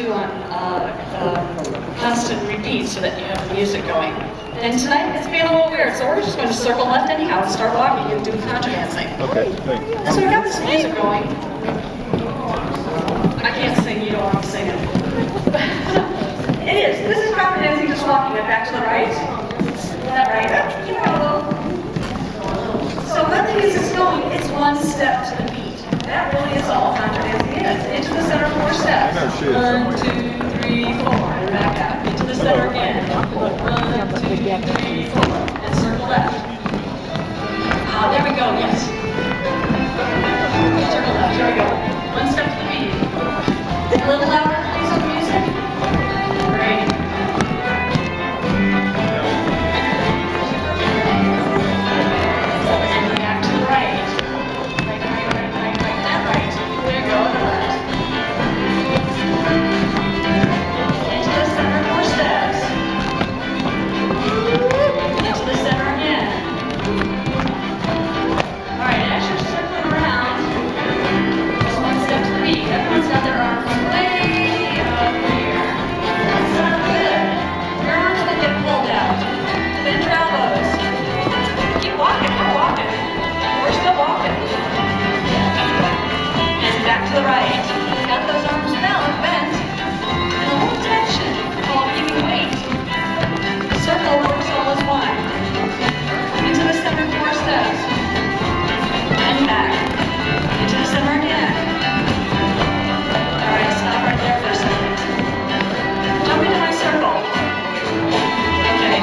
do on constant repeat so that you have the music going. And tonight it's being a little weird, so we're just going to circle left anyhow and start walking and do contradancing. Okay, thanks. And so we got this music going. I can't sing, you don't want me singing. It is. This is contradancing, just walking it back to the right. Is that right? You know. So when the music's going, it's one step to the beat. That really is all contradancing is. Into the center 4 steps. 1, 2, 3, 4. And back out. Into the center again. 1, 2, 3, 4. And circle left. There we go, yes. Circle left, here we go. One step to the beat. A little louder, please, on the music. Great. And back to the right. Right, that right. There you go, on the left. Into the center 4 steps. Into the center again. All right, as you're circling around, just one step to the beat. Everyone's got their arms way up here. That's not good. Your arms will get pulled out. Bend your elbows. Keep walking. We're walking. We're still walking. And back to the right. Got those arms bent. And a little tension called giving weight. Circle works all as one. Into the center 4 steps. And back. Into the center again. All right, stop right there for a second. Jump into my circle. Okay.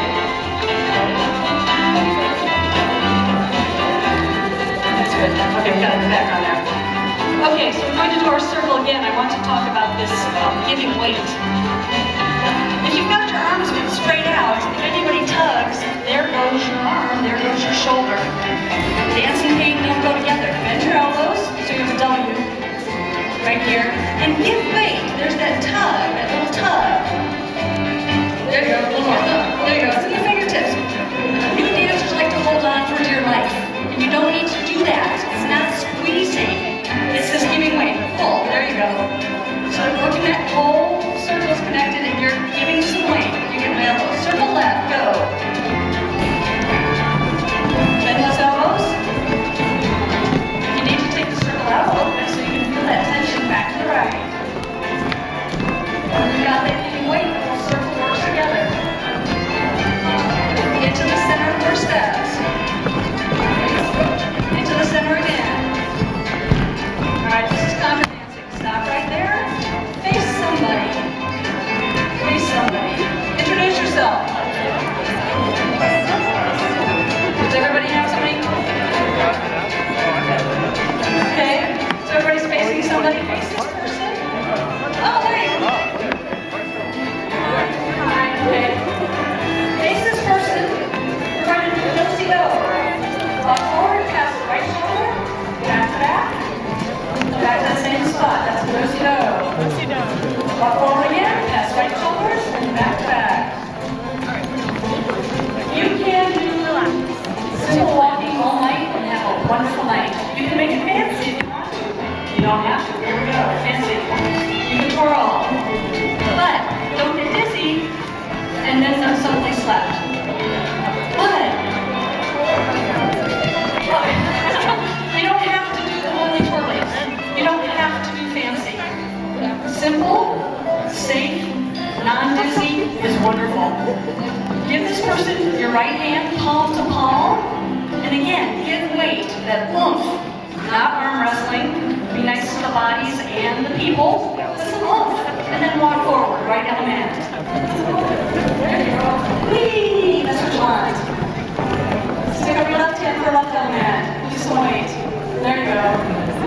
That's good. Okay, we got it back on there. Okay, so we're going to do our circle again. I want to talk about this giving weight. If you've got your arms straight out, if anybody tugs, there goes your arm, there goes your shoulder. Dance and pain don't go together. Bend your elbows, so you have a W right here, and give weight. There's that tug, that little tug. There you go, a little more. There you go, it's in the fingertips. New dancers like to hold on for dear life, and you don't need to do that. It's not squeezing. It's just giving weight. Pull, there you go. So working that whole circle is connected, and you're giving some weight. You can elbow, circle left, go. Bend those elbows. You need to take the circle out a little bit so you can feel that tension back to the right. When you got that giving weight, the whole circle works together. Into the center 4 steps. Into the center again. Alright, this is contradancing. Stop right there. Face somebody. Face somebody. Introduce yourself. Does everybody have somebody? Okay. So everybody's facing somebody. Face this person. Oh, there you go. Alright, okay. Face this person. We're going to do do-si-do. Walk forward, pass the right shoulder. Back to back. Back to the same spot. That's a do-si-do. Walk forward again. Pass right shoulders and back to back. You can do simple walking all night and have a wonderful night. You can make it fancy if you want to. You don't have to. Here we go. Fancy. You can twirl. But don't get dizzy and then suddenly slept. But you don't have to do the holy twirlies. You don't have to do fancy. Simple, safe, non-dizzy is wonderful. Give this person your right hand palm to palm, and again, give weight, that oomph, not arm wrestling. Be nice to the bodies and the people, but some oomph, and then walk forward, right element. There you go. Whee! That's what you want. Stick up your left hand for left element. Do some weight. There you go.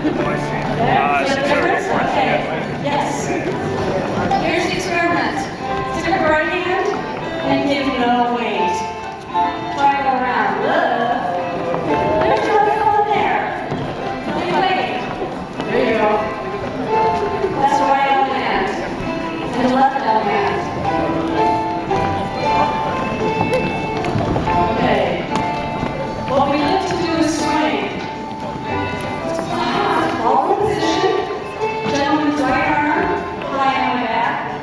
There. See the difference? Okay. Yes. Here's the experiment. Stick up your right hand and give no weight. Try to go around. There's your left one there. Give weight. There you go. That's the right element. And the left element. Okay. What we like to do is swing. All in position. Gentleman's right arm, right on my back.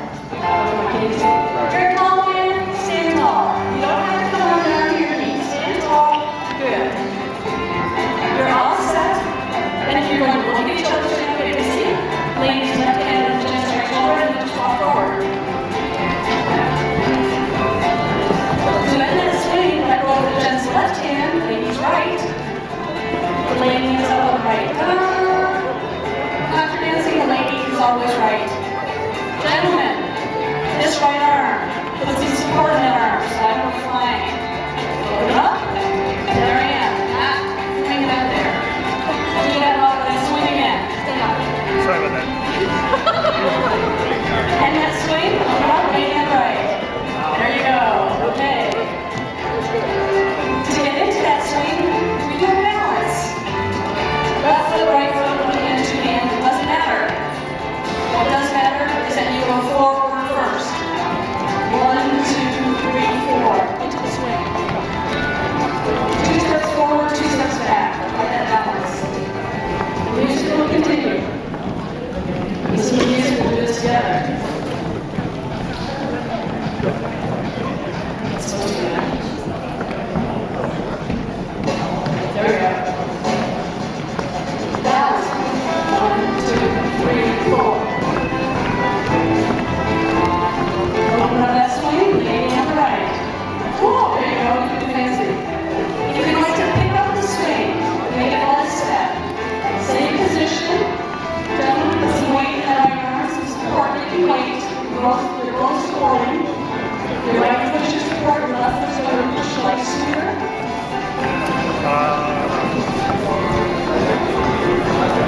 They're both scoring. Your right foot is support, your left foot is going to push like scooter.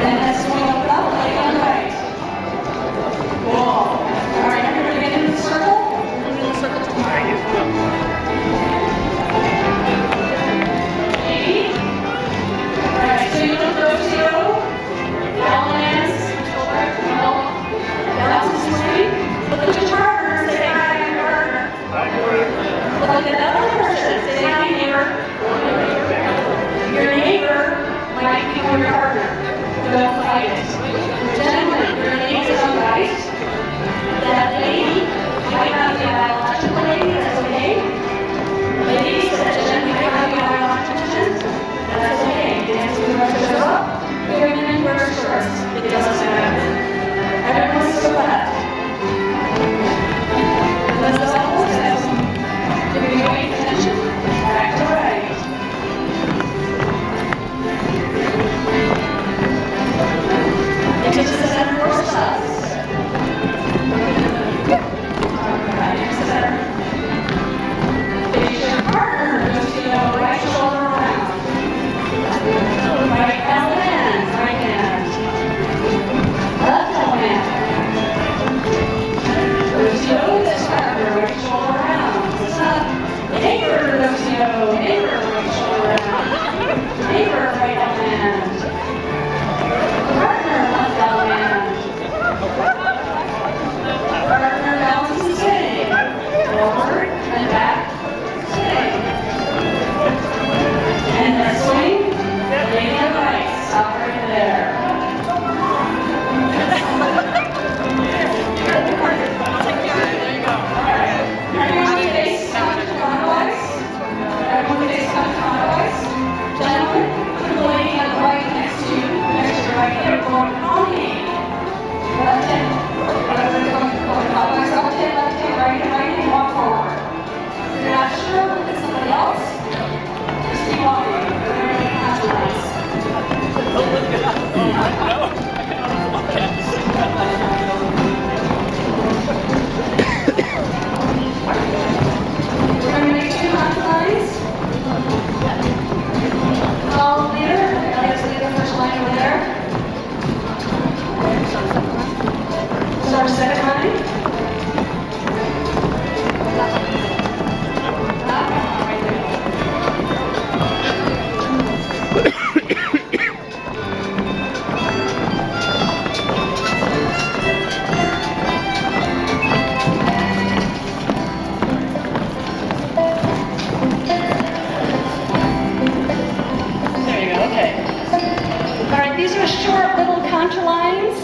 And that's swing up and up, leg on the right. Whoa. All right, everybody get into the circle. Circle to the right. Alright, so you look those zero, balance, balance the swing. Look at your partner, say hi to your partner. Look at another person, say hi neighbor. Your neighbor might become your partner. Don't fight it. Gentlemen, your name is on right. That lady might not be a biological lady, that's okay. Ladies, that gentleman might not be a biological gentleman. That's okay. Dance with the rest up. Women in wear shorts. It doesn't matter. Everyone's so glad. Let's go. Give me your attention. Back to right. Into the center for stops. Right into the center. Face your partner. Just right shoulder around. Right hand, right hand. Left hand. Lucio, this partner, right shoulder around. Neighbor, Lucio, neighbor, right shoulder around. Neighbor, right hand. Partner, left hand. Partner, balance and swing. Forward and back, swing. And then swing. Lady on the right, stop right there. Alright, everyone face counterclockwise. Everyone face counterclockwise. Gentlemen, put the lady on the right next to you, next to your right hand, going pony. Left hand, going clockwise, left hand, right hand, walk forward. If you're not sure, look at somebody else. Just keep walking. Contradance. We're going to make 2 contradances. Follow the leader. Let's lead the first line over there. Start a second line. These are short little contra lines.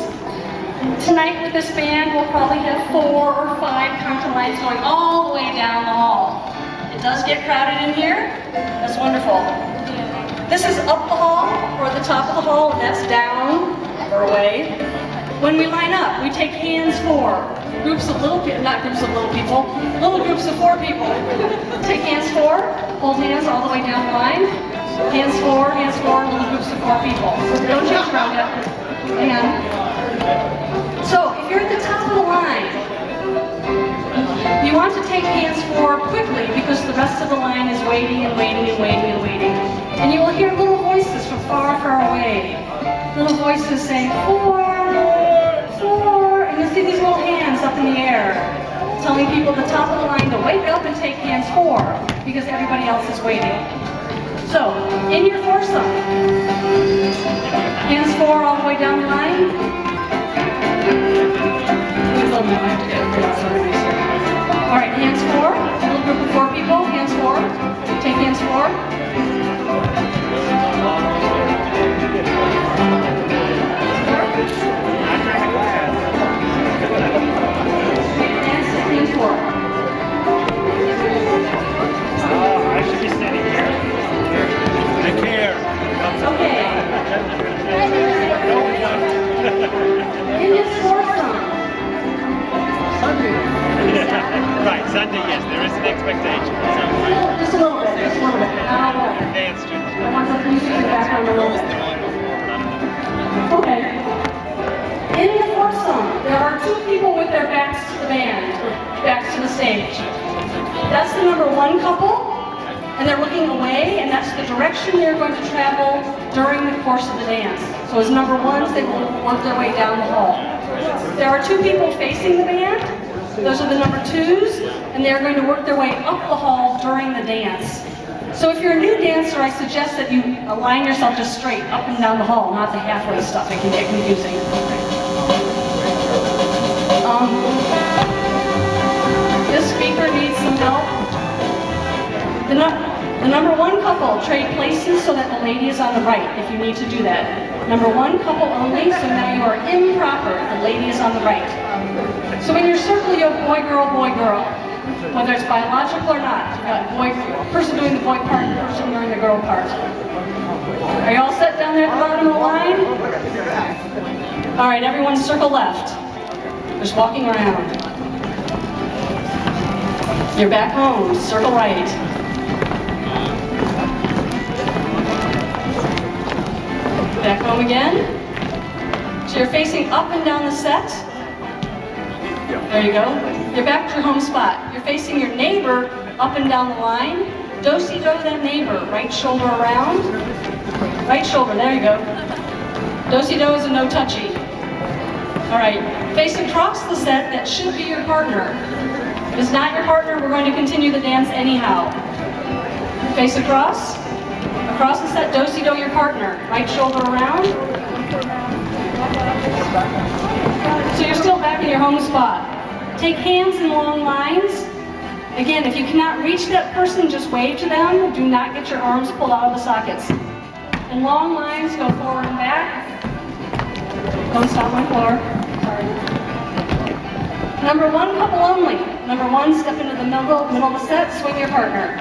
Tonight with this band, we'll probably have 4 or 5 contra lines going all the way down the hall. It does get crowded in here. That's wonderful. This is up the hall or the top of the hall, and that's down or away. When we line up, we take hands for groups of little people, not groups of little people, little groups of 4 people. Take hands for, hold hands all the way down the line. Hands for, little groups of 4 people. Don't change around yet. Hang on. So, if you're at the top of the line, you want to take hands for quickly because the rest of the line is waiting and waiting and waiting and waiting. And you will hear little voices from far, far away. Little voices saying, 4, 4, and you'll see these little hands up in the air telling people at the top of the line to wake up and take hands for because everybody else is waiting. So, in your foursome, hands 4 all the way down the line. Alright, hands 4, little group of 4 people, hands 4, take hands 4. Hands 4. I should be standing here. I care. Okay. In this foursome. Sunday. Right, Sunday, yes, there is an expectation. Just a little bit, just a little bit. Dance to I want the music in the background a little bit. Okay. In the foursome, there are 2 people with their backs to the band. to the stage. That's the number one couple, and they're looking away, and that's the direction they're going to travel during the course of the dance. So as number ones, they will work their way down the hall. There are two people facing the band. Those are the number twos, and they're going to work their way up the hall during the dance. So if you're a new dancer, I suggest that you align yourself just straight up and down the hall, not the halfway stuff. It can get confusing. This speaker needs some help. The number one couple trade places so that the lady is on the right, if you need to do that. Number one couple only, so now you are improper. The lady is on the right. So in your circle, you have boy, girl, whether it's biological or not. You've got person doing the boy part and person doing the girl part. Are you all set down there at the bottom of the line? All right, everyone circle left. Just walking around. You're back home, circle right. Back home again. So you're facing up and down the set. There you go. You're back to your home spot. You're facing your neighbor up and down the line. Do-si-do that neighbor. Right shoulder around. Right shoulder, there you go. Do-si-do is a no-touchy. All right, face across the set, that should be your partner. If it's not your partner, we're going to continue the dance anyhow. Face across the set, do-si-do your partner. Right shoulder around. So you're still back in your home spot. Take hands in long lines. Again, if you cannot reach that person, just wave to them. Do not get your arms pulled out of the sockets. In long lines, go forward and back. Don't stop my floor. Sorry. Number one couple only. Number one, step into the middle of the set, swing your partner.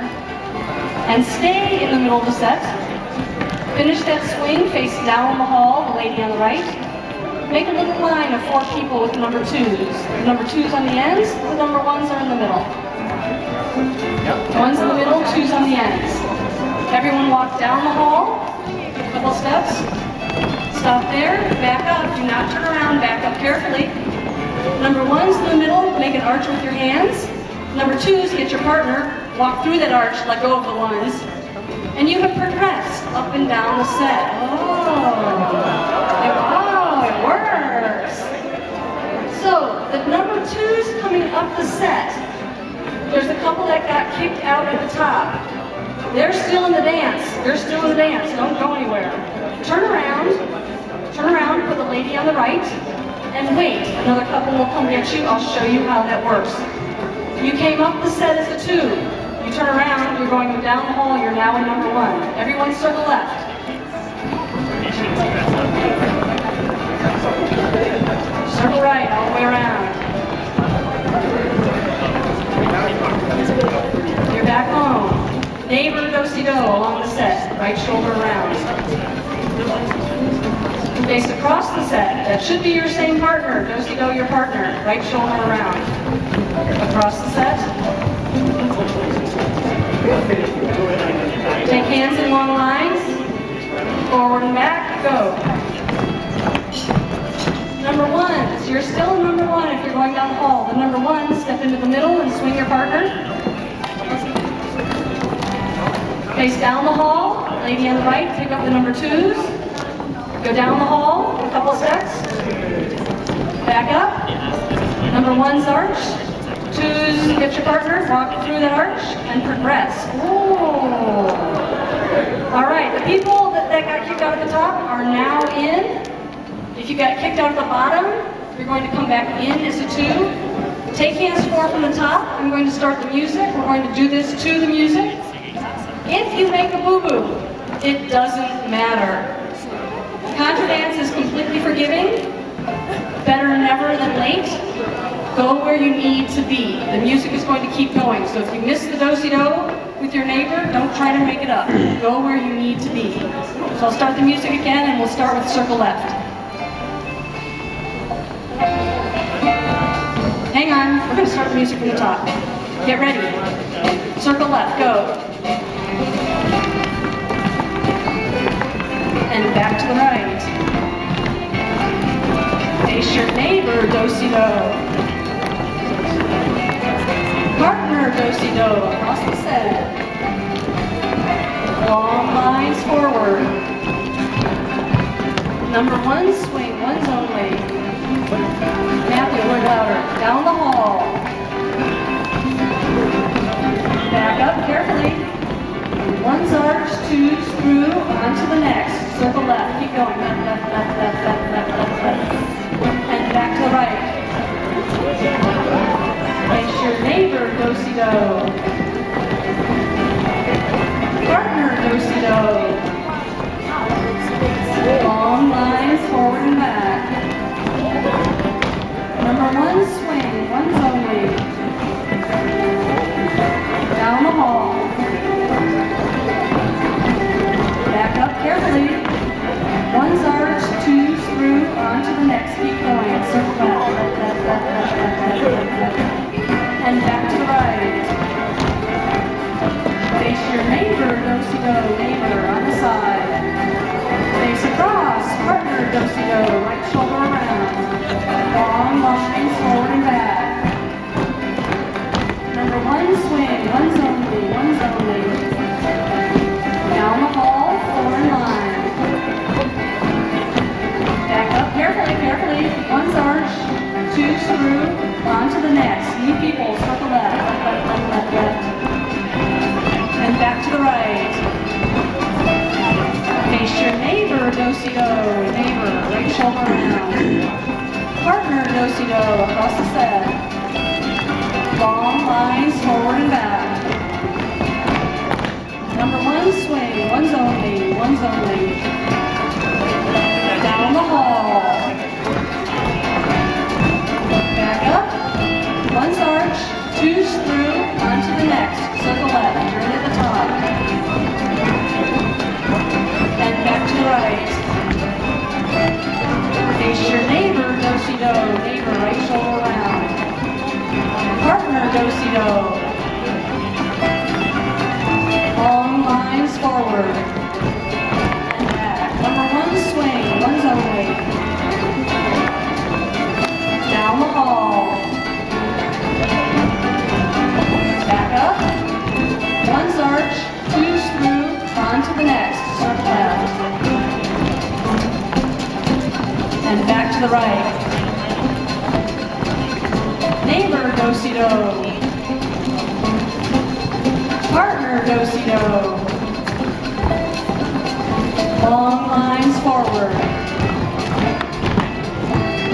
And stay in the middle of the set. Finish that swing, face down the hall, the lady on the right. Make a little line of 4 people with number twos. The number twos on the ends, the number ones are in the middle. One's in the middle, twos on the ends. Everyone walk down the hall, a couple steps. Stop there, back up, do not turn around, back up carefully. Number one's in the middle, make an arch with your hands. Number twos, get your partner, walk through that arch, let go of the ones. And you have progressed up and down the set. It works. So, the number twos coming up the set, there's a couple that got kicked out at the top. They're still in the dance. Don't go anywhere. Turn around, put the lady on the right, and wait. Another couple will come get you. I'll show you how that works. You came up the set as a 2. You turn around, you're going down the hall, you're now in number 1. Everyone circle left. Circle right, all the way around. You're back home. Neighbor, do-si-do, along the set. Right shoulder around. Face across the set. That should be your same partner. Do-si-do your partner. Right shoulder around. Across the set. Take hands in long lines. Forward and back. Go. Number ones. You're still number 1 if you're going down the hall. The number 1, step into the middle and swing your partner. Face down the hall. Lady on the right, pick up the number 2s. Go down the hall, a couple steps. Back up. Number 1's arch. 2s, get your partner, walk through that arch, and progress. Ooh. All right, the people that got kicked out at the top are now in. If you got kicked out at the bottom, you're going to come back in as a 2. Take hands forward from the top. I'm going to start the music. We're going to do this to the music. If you make a boo-boo, it doesn't matter. Contradance is completely forgiving. Better never than late. Go where you need to be. The music is going to keep going. So if you miss the do-si-do with your neighbor, don't try to make it up. Go where you need to be. So I'll start the music again, and we'll start with circle left. Hang on, we're going to start the music from the top. Get ready. Circle left, go. And back to the right. Face your neighbor, do-si-do. do-si-do, across the set. Long lines forward. Number one, swing, ones only. Matthew, a little louder. Down the hall. Back up carefully. One's arch, two, screw, onto the next. Circle left, keep going. Left, left, left, left, left, left, left, left. And back to the right. Face your neighbor, do-si-do. Partner, do-si-do. Long lines forward and back. Number one, swing, ones only. Down the hall. Back up carefully. One's arch, two, screw, onto the next. Keep going. Circle back. Left, left, left, left, left, left, left, left. And back to the right. Face your neighbor, do-si-do, neighbor on the side. Face across, partner, do-si-do, right shoulder around. Long lines forward and back. Number one, swing, ones only, ones only. Down the hall, four in line. Back up carefully, carefully. One's arch, two, screw, onto the next. Knee people, circle left, left, left, left, left, left. And back to the right. Face your neighbor, do-si-do, neighbor, right shoulder around. Partner, do-si-do, across the set. Long lines forward and back. Number one, swing, ones only, ones only. Down the hall. Back up. One's arch, two, screw, onto the next. Circle left, turn at the top. And back to the right. Face your neighbor, do-si-do, neighbor, right shoulder around. Partner, do-si-do. Long lines forward. And back. Number one, swing, ones only. Down the hall. Back up. One's arch, two, screw, onto the next. Circle left. And back to the right. Neighbor, do-si-do. Partner, do-si-do. Long lines forward.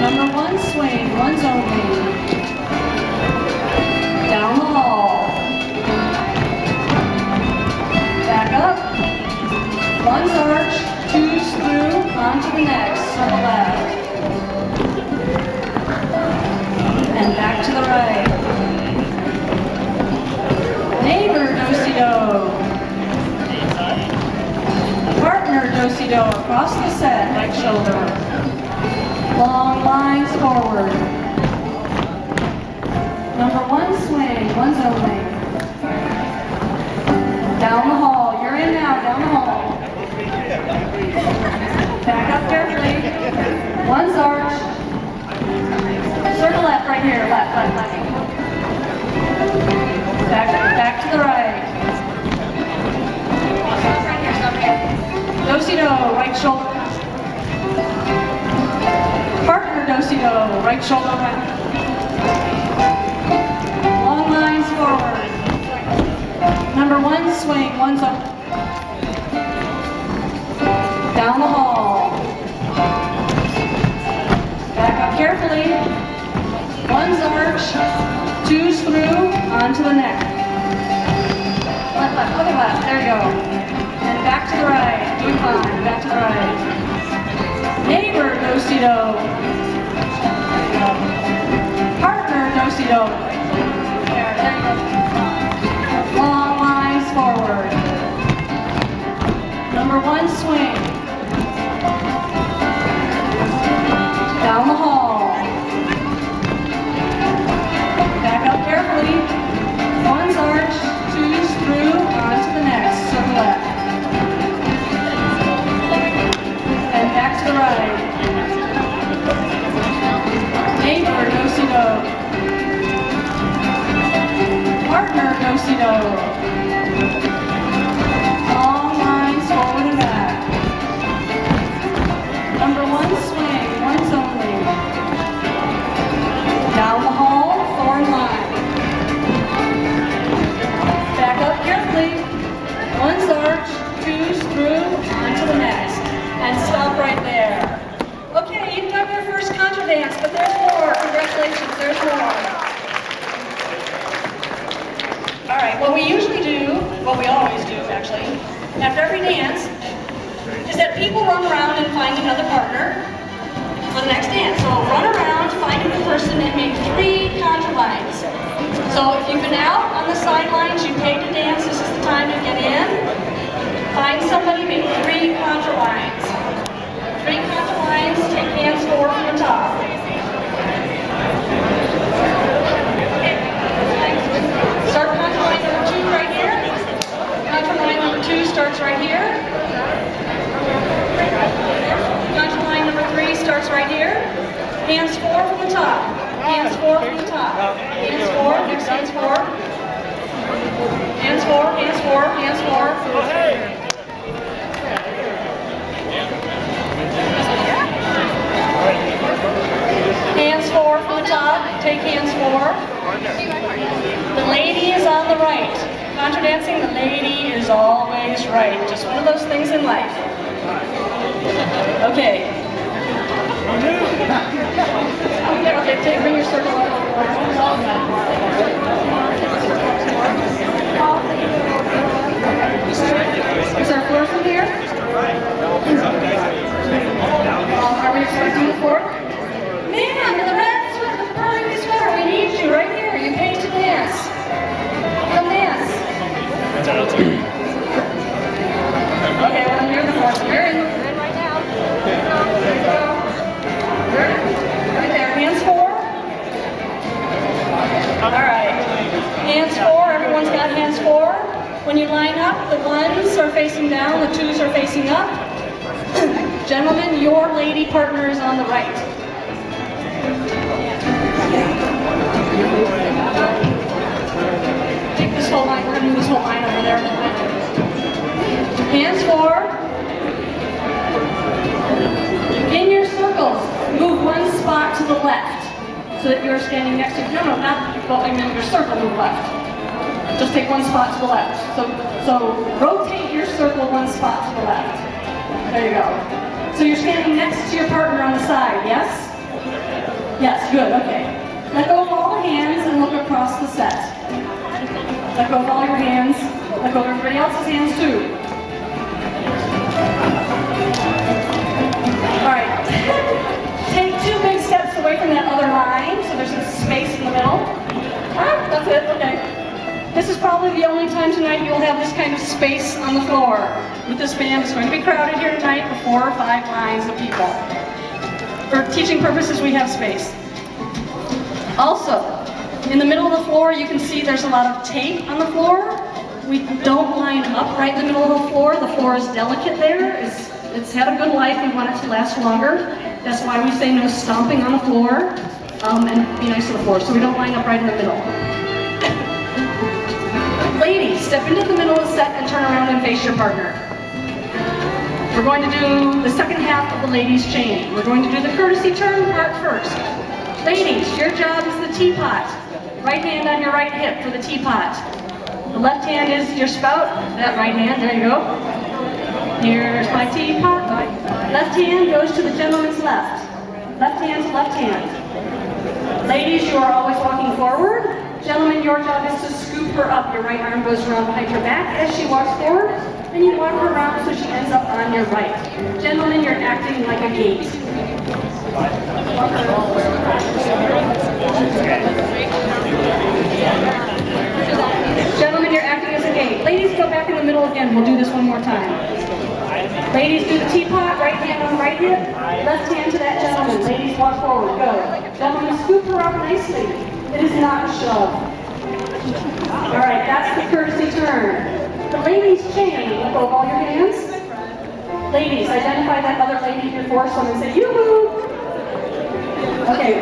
Number one, swing, ones only. Down the hall. Back up. One's arch, two, screw, onto the next. Circle left. And back to the right. Neighbor, do-si-do. Partner, do-si-do, across the set, right shoulder. Long lines forward. Number one, swing, ones only. Down the hall, you're in now, down the hall. Back up carefully. One's arch. Circle left right here, left, left, left. Back to the right. Do-si-do, right shoulder. Partner, do-si-do, right shoulder back. Long lines forward. Number one, swing, one's up. Down the hall. Back up carefully. One's arch, two, screw, onto the neck. Left, left, other left, there you go. And back to the right, doing fine, back to the right. Neighbor, do-si-do. Partner, do-si-do. There you go. Long lines forward. Number one, swing. Down the hall. Back up carefully. One's arch, two, screw, onto the next. Circle left. And back to the right. Neighbor, do-si-do. Partner, do-si-do. what we usually do, what we always do actually, after every dance, is that people run around and find another partner for the next dance. So run around, find a new person, and make 3 contra lines. So if you've been out on the sidelines, you paid to dance, this is the time to get in. Find somebody, make 3 contra lines. 3 contra lines, take hands forward from the top. Start contra line number 2 right here. Contra line number 2 starts right here. Contra line number 3 starts right here. Hands forward from the top. Hands forward from the top. Hands forward, next hands forward. Hands forward, hands forward, hands forward. Hands forward from the top, take hands forward. The lady is on the right. Contradancing, the lady is always right. Just one of those things in life. Okay. Okay, bring your circle up. Is our floor from here? Are we expecting the floor? Man, in the red sweater, the burgundy sweater, we need you right here. You paid to dance. Come dance. Okay, well, you're the floor. You're in right now. Right there, hands forward. All right, hands forward. Everyone's got hands forward. When you line up, the 1s are facing down, the 2s are facing up. Gentlemen, your lady partner is on the right. Take this whole line, we're going to move this whole line over there. Hands forward. In your circles, move 1 spot to the left so that you're standing next to, no, not, well, I mean your circle, move left. Just take 1 spot to the left. So rotate your circle 1 spot to the left. There you go. So you're standing next to your partner on the side, yes? Yes, good, okay. Let go of all the hands and look across the set. Let go of all your hands. Let go of everybody else's hands too. Alright. Take 2 big steps away from that other line so there's some space in the middle. Alright, that's it, okay. This is probably the only time tonight you'll have this kind of space on the floor. With this band, it's going to be crowded here tonight with 4 or 5 lines of people. For teaching purposes, we have space. Also, in the middle of the floor, you can see there's a lot of tape on the floor. We don't line up right in the middle of the floor. The floor is delicate there. It's had a good life. We want it to last longer. That's why we say no stomping on the floor and be nice to the floor. So we don't line up right in the middle. Ladies, step into the middle of the set and turn around and face your partner. We're going to do the second half of the ladies' chain. We're going to do the courtesy turn part first. Ladies, your job is the teapot. Right hand on your right hip for the teapot. The left hand is your spout. That right hand, there you go. Here's my teapot. Left hand goes to the gentleman's left. Left hand to left hand. Ladies, you are always walking forward. Gentlemen, your job is to scoop her up. Your right arm goes around behind your back as she walks forward, and you walk her around so she ends up on your right. Gentlemen, you're acting like a gate. Gentlemen, you're acting as a gate. Ladies, go back in the middle again. We'll do this one more time. Ladies, do the teapot, right hand on right hip, left hand to that gentleman. Ladies, walk forward, go. Gentlemen, scoop her up nicely. It is not a shove. All right, that's the courtesy turn. The ladies' chain, let go of all your hands. Ladies, identify that other lady before someone say, yoo-hoo! Okay.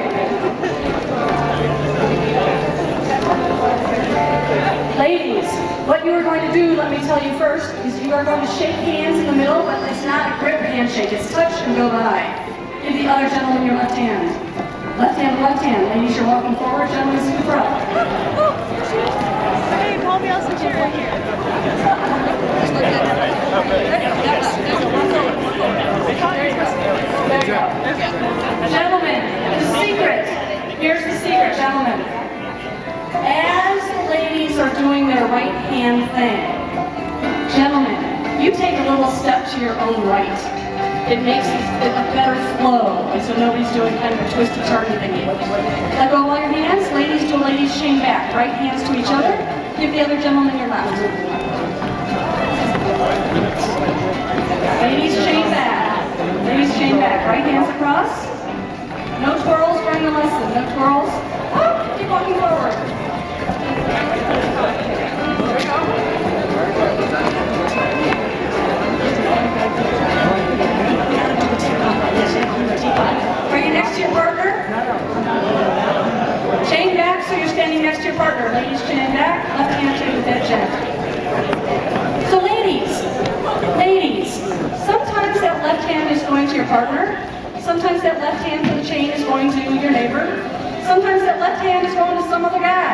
Ladies, what you are going to do, let me tell you first, is you are going to shake hands in the middle, but it's not a grip handshake. It's touch and go by. Give the other gentleman your left hand. Left hand to left hand. Ladies, you're walking forward. Gentlemen, scoop her up. Hey, Paul Bielsa chair right here. There you go. Gentlemen, the secret. Here's the secret, gentlemen. As the ladies are doing their right hand thing. Gentlemen, you take a little step to your own right. It makes it a better flow, so nobody's doing kind of a twisty turny thingy. Let go of all your hands. Ladies do a ladies chain back. Right hands to each other. Give the other gentleman your left. Ladies chain back. Ladies chain back. Right hands across. No twirls during the lesson. No twirls. Oh, keep walking forward. Bring it next to your partner. Chain back so you're standing next to your partner. Ladies, chain back. Left hand to the dead gentleman. So ladies, sometimes that left hand is going to your partner. Sometimes that left hand for the chain is going to your neighbor. Sometimes that left hand is going to some other guy.